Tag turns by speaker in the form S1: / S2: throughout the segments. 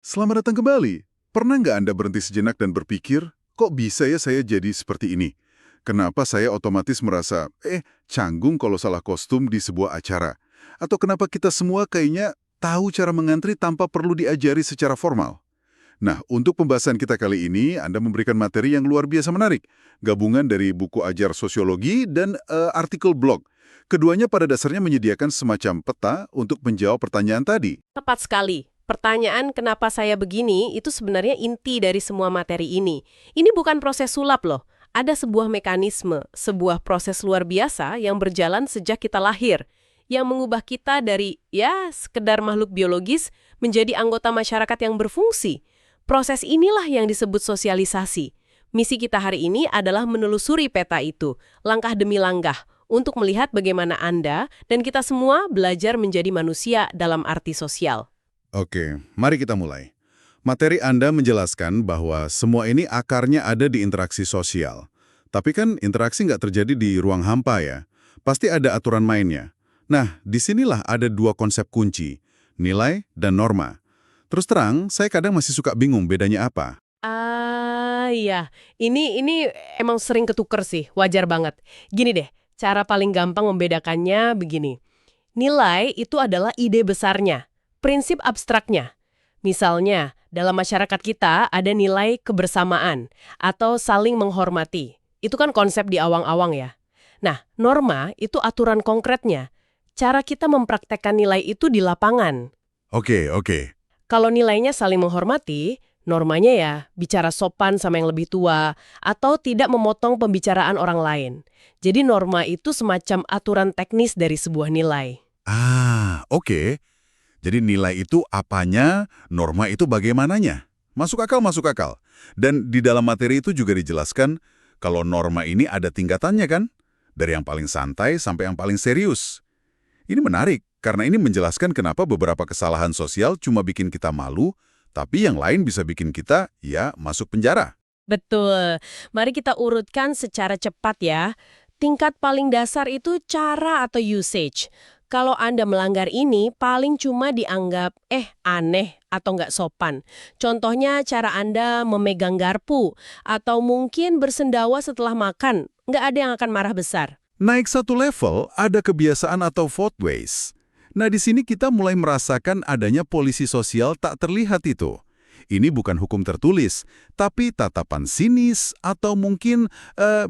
S1: Selamat datang kembali. Pernah nggak Anda berhenti sejenak dan berpikir, kok bisa ya saya jadi seperti ini? Kenapa saya otomatis merasa, canggung kalau salah kostum di sebuah acara? Atau kenapa kita semua kayaknya tahu cara mengantri tanpa perlu diajari secara formal? Nah, untuk pembahasan kita kali ini, Anda memberikan materi yang luar biasa menarik. Gabungan dari buku ajar sosiologi dan artikel blog. Keduanya pada dasarnya menyediakan semacam peta untuk menjawab pertanyaan tadi.
S2: Tepat sekali. Pertanyaan kenapa saya begini itu sebenarnya inti dari semua materi ini. Ini bukan proses sulap loh. Ada sebuah mekanisme, sebuah proses luar biasa yang berjalan sejak kita lahir, yang mengubah kita dari, sekedar makhluk biologis menjadi anggota masyarakat yang berfungsi. Proses inilah yang disebut sosialisasi. Misi kita hari ini adalah menelusuri peta itu, langkah demi langkah, untuk melihat bagaimana Anda dan kita semua belajar menjadi manusia dalam arti sosial.
S1: Oke, mari kita mulai. Materi Anda menjelaskan bahwa semua ini akarnya ada di interaksi sosial. Tapi kan interaksi nggak terjadi di ruang hampa ya. Pasti ada aturan mainnya. Nah, disinilah ada dua konsep kunci, nilai dan norma. Terus terang, saya kadang masih suka bingung bedanya apa.
S2: Iya. Ini emang sering ketuker sih, wajar banget. Gini deh, cara paling gampang membedakannya begini. Nilai itu adalah ide besarnya, prinsip abstraknya. Misalnya, dalam masyarakat kita ada nilai kebersamaan atau saling menghormati. Itu kan konsep di awang-awang ya. Nah, norma itu aturan konkretnya. Cara kita mempraktekkan nilai itu di lapangan.
S1: Oke.
S2: Kalau nilainya saling menghormati, normanya ya bicara sopan sama yang lebih tua atau tidak memotong pembicaraan orang lain. Jadi norma itu semacam aturan teknis dari sebuah nilai.
S1: Oke. Jadi nilai itu apanya, norma itu bagaimananya. Masuk akal, masuk akal. Dan di dalam materi itu juga dijelaskan kalau norma ini ada tingkatannya kan? Dari yang paling santai sampai yang paling serius. Ini menarik, karena ini menjelaskan kenapa beberapa kesalahan sosial cuma bikin kita malu, tapi yang lain bisa bikin kita, masuk penjara.
S2: Betul. Mari kita urutkan secara cepat ya. Tingkat paling dasar itu cara atau usage. Kalau Anda melanggar ini, paling cuma dianggap, aneh atau nggak sopan. Contohnya cara Anda memegang garpu, atau mungkin bersendawa setelah makan. Nggak ada yang akan marah besar.
S1: Naik satu level, ada kebiasaan atau footways. Nah, di sini kita mulai merasakan adanya polisi sosial tak terlihat itu. Ini bukan hukum tertulis, tapi tatapan sinis atau mungkin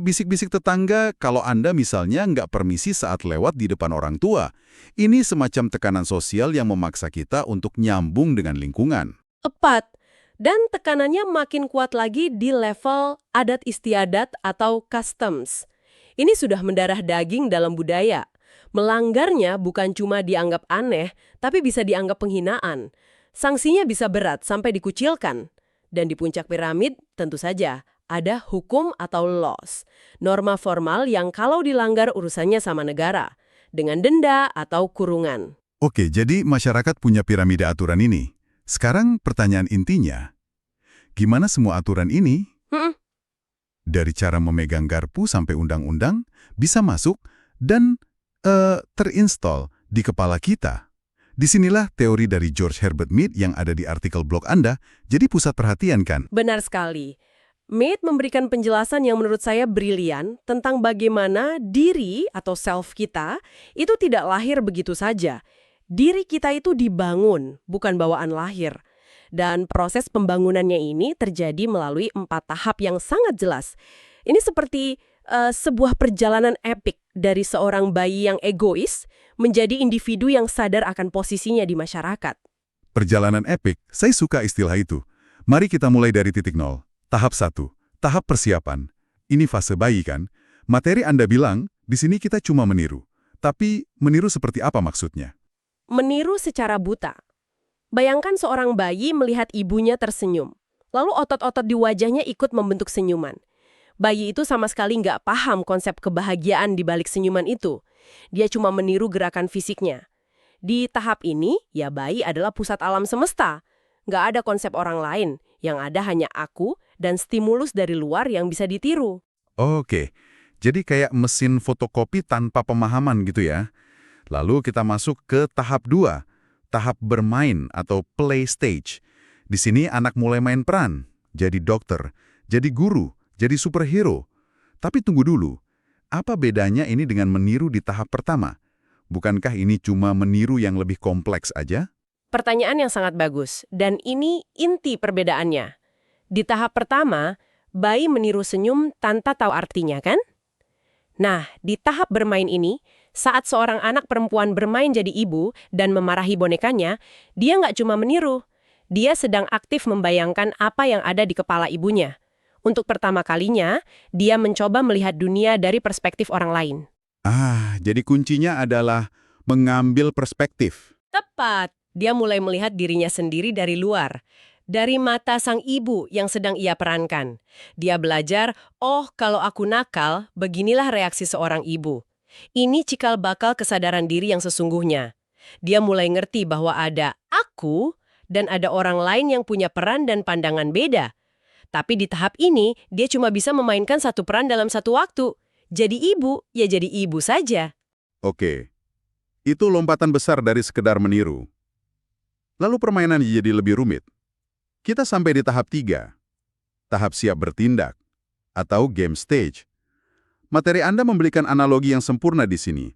S1: bisik-bisik tetangga kalau Anda misalnya nggak permisi saat lewat di depan orang tua. Ini semacam tekanan sosial yang memaksa kita untuk nyambung dengan lingkungan.
S2: Tepat. Dan tekanannya makin kuat lagi di level adat istiadat atau customs. Ini sudah mendarah daging dalam budaya. Melanggarnya bukan cuma dianggap aneh, tapi bisa dianggap penghinaan. Sanksinya bisa berat sampai dikucilkan. Dan di puncak piramid, tentu saja, ada hukum atau laws. Norma formal yang kalau dilanggar urusannya sama negara, dengan denda atau kurungan.
S1: Oke, jadi masyarakat punya piramida aturan ini. Sekarang pertanyaan intinya, gimana semua aturan ini, dari cara memegang garpu sampai undang-undang, bisa masuk dan terinstall di kepala kita? Disinilah teori dari George Herbert Mead yang ada di artikel blog Anda jadi pusat perhatian kan?
S2: Benar sekali. Mead memberikan penjelasan yang menurut saya brilian tentang bagaimana diri atau self kita itu tidak lahir begitu saja. Diri kita itu dibangun, bukan bawaan lahir. Dan proses pembangunannya ini terjadi melalui 4 tahap yang sangat jelas. Ini seperti sebuah perjalanan epik dari seorang bayi yang egois menjadi individu yang sadar akan posisinya di masyarakat.
S1: Perjalanan epik, saya suka istilah itu. Mari kita mulai dari titik nol. Tahap 1, tahap persiapan. Ini fase bayi kan? Materi Anda bilang, di sini kita cuma meniru. Tapi meniru seperti apa maksudnya?
S2: Meniru secara buta. Bayangkan seorang bayi melihat ibunya tersenyum. Lalu otot-otot di wajahnya ikut membentuk senyuman. Bayi itu sama sekali nggak paham konsep kebahagiaan di balik senyuman itu. Dia cuma meniru gerakan fisiknya. Di tahap ini, bayi adalah pusat alam semesta. Nggak ada konsep orang lain. Yang ada hanya aku dan stimulus dari luar yang bisa ditiru.
S1: Oke, jadi kayak mesin fotokopi tanpa pemahaman gitu ya. Lalu kita masuk ke tahap 2, tahap bermain atau play stage. Di sini anak mulai main peran, jadi dokter, jadi guru, jadi superhero. Tapi tunggu dulu, apa bedanya ini dengan meniru di tahap pertama? Bukankah ini cuma meniru yang lebih kompleks aja?
S2: Pertanyaan yang sangat bagus, dan ini inti perbedaannya. Di tahap pertama, bayi meniru senyum tanpa tahu artinya, kan? Nah, di tahap bermain ini, saat seorang anak perempuan bermain jadi ibu dan memarahi bonekanya, dia nggak cuma meniru. Dia sedang aktif membayangkan apa yang ada di kepala ibunya. Untuk pertama kalinya, dia mencoba melihat dunia dari perspektif orang lain.
S1: Jadi kuncinya adalah mengambil perspektif.
S2: Tepat. Dia mulai melihat dirinya sendiri dari luar. Dari mata sang ibu yang sedang ia perankan. Dia belajar, oh kalau aku nakal, beginilah reaksi seorang ibu. Ini cikal bakal kesadaran diri yang sesungguhnya. Dia mulai ngerti bahwa ada aku dan ada orang lain yang punya peran dan pandangan beda. Tapi di tahap ini, dia cuma bisa memainkan satu peran dalam satu waktu. Jadi ibu, ya jadi ibu saja.
S1: Oke, itu lompatan besar dari sekedar meniru. Lalu permainan jadi lebih rumit. Kita sampai di tahap 3, tahap siap bertindak, atau game stage. Materi Anda memberikan analogi yang sempurna di sini.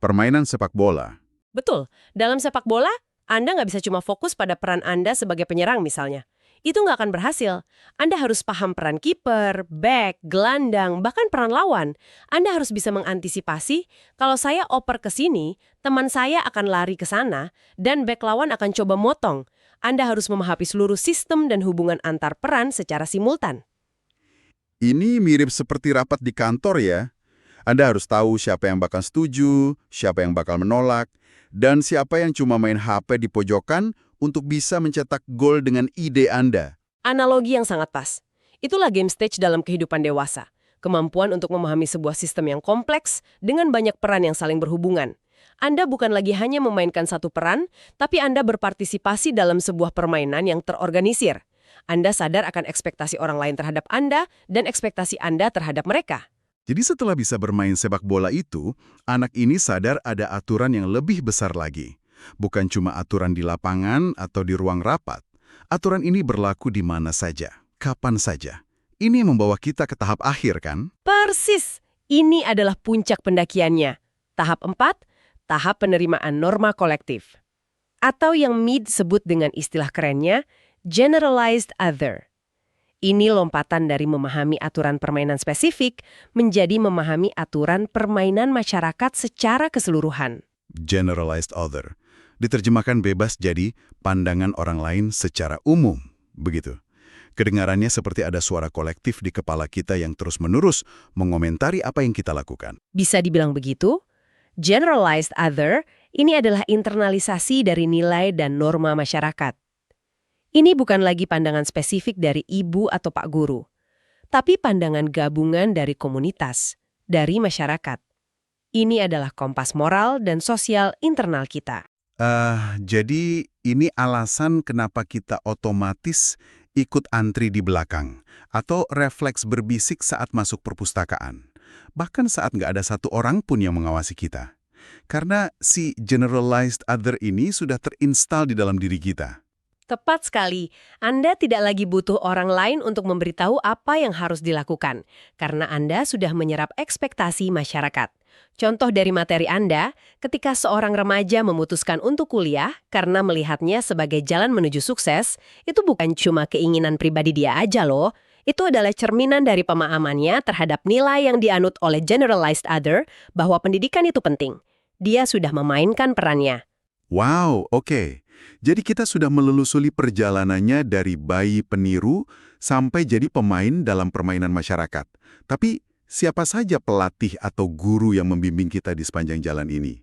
S1: Permainan sepak bola.
S2: Betul, dalam sepak bola, Anda nggak bisa cuma fokus pada peran Anda sebagai penyerang misalnya. Itu nggak akan berhasil. Anda harus paham peran kiper, back, gelandang, bahkan peran lawan. Anda harus bisa mengantisipasi, kalau saya oper ke sini, teman saya akan lari ke sana, dan back lawan akan coba motong. Anda harus memahami seluruh sistem dan hubungan antar peran secara simultan.
S1: Ini mirip seperti rapat di kantor ya. Anda harus tahu siapa yang bakal setuju, siapa yang bakal menolak, dan siapa yang cuma main HP di pojokan untuk bisa mencetak gol dengan ide Anda.
S2: Analogi yang sangat pas. Itulah game stage dalam kehidupan dewasa. Kemampuan untuk memahami sebuah sistem yang kompleks dengan banyak peran yang saling berhubungan. Anda bukan lagi hanya memainkan satu peran, tapi Anda berpartisipasi dalam sebuah permainan yang terorganisir. Anda sadar akan ekspektasi orang lain terhadap Anda dan ekspektasi Anda terhadap mereka.
S1: Jadi setelah bisa bermain sepak bola itu, anak ini sadar ada aturan yang lebih besar lagi. Bukan cuma aturan di lapangan atau di ruang rapat. Aturan ini berlaku di mana saja, kapan saja. Ini membawa kita ke tahap akhir, kan?
S2: Persis, ini adalah puncak pendakiannya. Tahap 4, tahap penerimaan norma kolektif. Atau yang Mead sebut dengan istilah kerennya, generalized other. Ini lompatan dari memahami aturan permainan spesifik menjadi memahami aturan permainan masyarakat secara keseluruhan.
S1: Generalized other. Diterjemahkan bebas jadi pandangan orang lain secara umum. Begitu. Kedengarannya seperti ada suara kolektif di kepala kita yang terus-menerus mengomentari apa yang kita lakukan.
S2: Bisa dibilang begitu? Generalized other, ini adalah internalisasi dari nilai dan norma masyarakat. Ini bukan lagi pandangan spesifik dari ibu atau pak guru, tapi pandangan gabungan dari komunitas, dari masyarakat. Ini adalah kompas moral dan sosial internal kita.
S1: Jadi ini alasan kenapa kita otomatis ikut antri di belakang, atau refleks berbisik saat masuk perpustakaan. Bahkan saat nggak ada satu orang pun yang mengawasi kita. Karena si generalized other ini sudah terinstal di dalam diri kita.
S2: Tepat sekali, Anda tidak lagi butuh orang lain untuk memberitahu apa yang harus dilakukan, karena Anda sudah menyerap ekspektasi masyarakat. Contoh dari materi Anda, ketika seorang remaja memutuskan untuk kuliah karena melihatnya sebagai jalan menuju sukses, itu bukan cuma keinginan pribadi dia aja loh. Itu adalah cerminan dari pemahamannya terhadap nilai yang dianut oleh generalized other bahwa pendidikan itu penting. Dia sudah memainkan perannya.
S1: Wow, oke. Jadi kita sudah menelusuri perjalanannya dari bayi peniru sampai jadi pemain dalam permainan masyarakat. Tapi siapa saja pelatih atau guru yang membimbing kita di sepanjang jalan ini?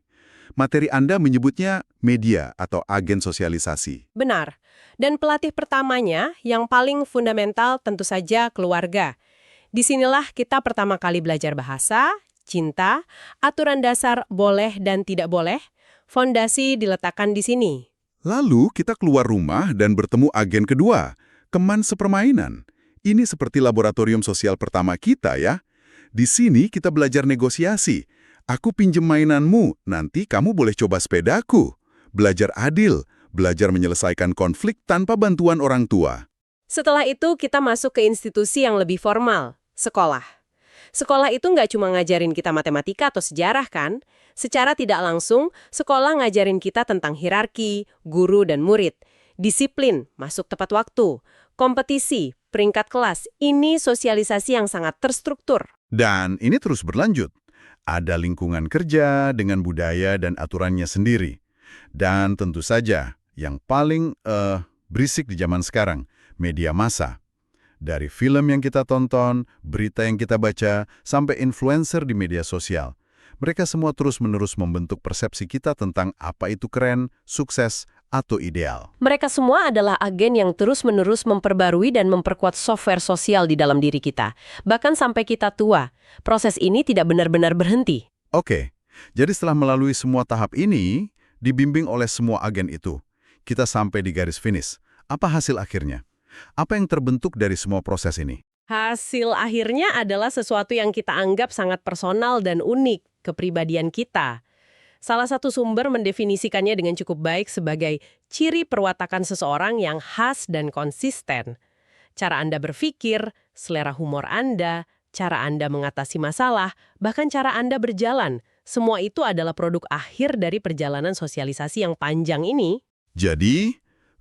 S1: Materi Anda menyebutnya media atau agen sosialisasi.
S2: Benar. Dan pelatih pertamanya yang paling fundamental tentu saja keluarga. Disinilah kita pertama kali belajar bahasa, cinta, aturan dasar boleh dan tidak boleh. Fondasi diletakkan di sini.
S1: Lalu kita keluar rumah dan bertemu agen kedua, teman sepermainan. Ini seperti laboratorium sosial pertama kita ya. Di sini kita belajar negosiasi. Aku pinjem mainanmu, nanti kamu boleh coba sepedaku. Belajar adil, belajar menyelesaikan konflik tanpa bantuan orang tua.
S2: Setelah itu kita masuk ke institusi yang lebih formal, sekolah. Sekolah itu nggak cuma ngajarin kita matematika atau sejarah kan? Secara tidak langsung, sekolah ngajarin kita tentang hierarki, guru dan murid. Disiplin, masuk tepat waktu. Kompetisi, peringkat kelas, ini sosialisasi yang sangat terstruktur.
S1: Dan ini terus berlanjut. Ada lingkungan kerja dengan budaya dan aturannya sendiri. Dan tentu saja, yang paling berisik di zaman sekarang, media massa. Dari film yang kita tonton, berita yang kita baca, sampai influencer di media sosial. Mereka semua terus-menerus membentuk persepsi kita tentang apa itu keren, sukses, atau ideal.
S2: Mereka semua adalah agen yang terus-menerus memperbarui dan memperkuat software sosial di dalam diri kita. Bahkan sampai kita tua, proses ini tidak benar-benar berhenti.
S1: Oke, jadi setelah melalui semua tahap ini, dibimbing oleh semua agen itu, kita sampai di garis finish. Apa hasil akhirnya? Apa yang terbentuk dari semua proses ini?
S2: Hasil akhirnya adalah sesuatu yang kita anggap sangat personal dan unik, kepribadian kita. Salah satu sumber mendefinisikannya dengan cukup baik sebagai ciri perwatakan seseorang yang khas dan konsisten. Cara Anda berpikir, selera humor Anda, cara Anda mengatasi masalah, bahkan cara Anda berjalan, semua itu adalah produk akhir dari perjalanan sosialisasi yang panjang ini.
S1: Jadi,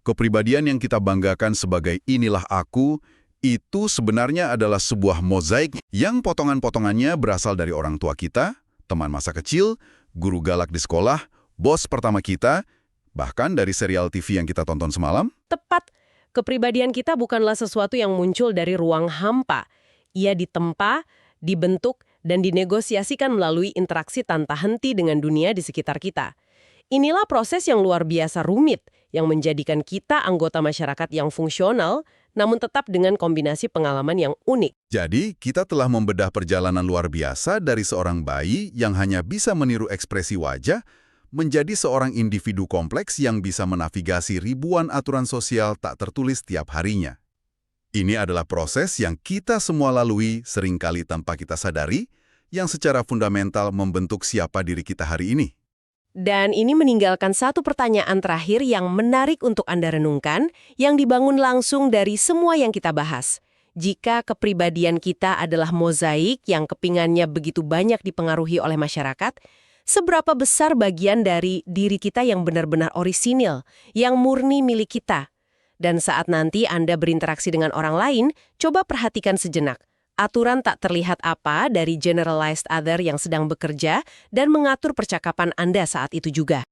S1: kepribadian yang kita banggakan sebagai inilah aku, itu sebenarnya adalah sebuah mozaik yang potongan-potongannya berasal dari orang tua kita, teman masa kecil, guru galak di sekolah, bos pertama kita, bahkan dari serial TV yang kita tonton semalam.
S2: Tepat, kepribadian kita bukanlah sesuatu yang muncul dari ruang hampa. Ia ditempa, dibentuk, dan dinegosiasikan melalui interaksi tanpa henti dengan dunia di sekitar kita. Inilah proses yang luar biasa rumit, yang menjadikan kita anggota masyarakat yang fungsional, namun tetap dengan kombinasi pengalaman yang unik.
S1: Jadi, kita telah membedah perjalanan luar biasa dari seorang bayi yang hanya bisa meniru ekspresi wajah, menjadi seorang individu kompleks yang bisa menavigasi ribuan aturan sosial tak tertulis tiap harinya. Ini adalah proses yang kita semua lalui seringkali tanpa kita sadari, yang secara fundamental membentuk siapa diri kita hari ini.
S2: Dan ini meninggalkan satu pertanyaan terakhir yang menarik untuk Anda renungkan, yang dibangun langsung dari semua yang kita bahas. Jika kepribadian kita adalah mozaik yang kepingannya begitu banyak dipengaruhi oleh masyarakat, seberapa besar bagian dari diri kita yang benar-benar orisinil, yang murni milik kita? Dan saat nanti Anda berinteraksi dengan orang lain, coba perhatikan sejenak. Aturan tak terlihat apa dari generalized other yang sedang bekerja dan mengatur percakapan Anda saat itu juga.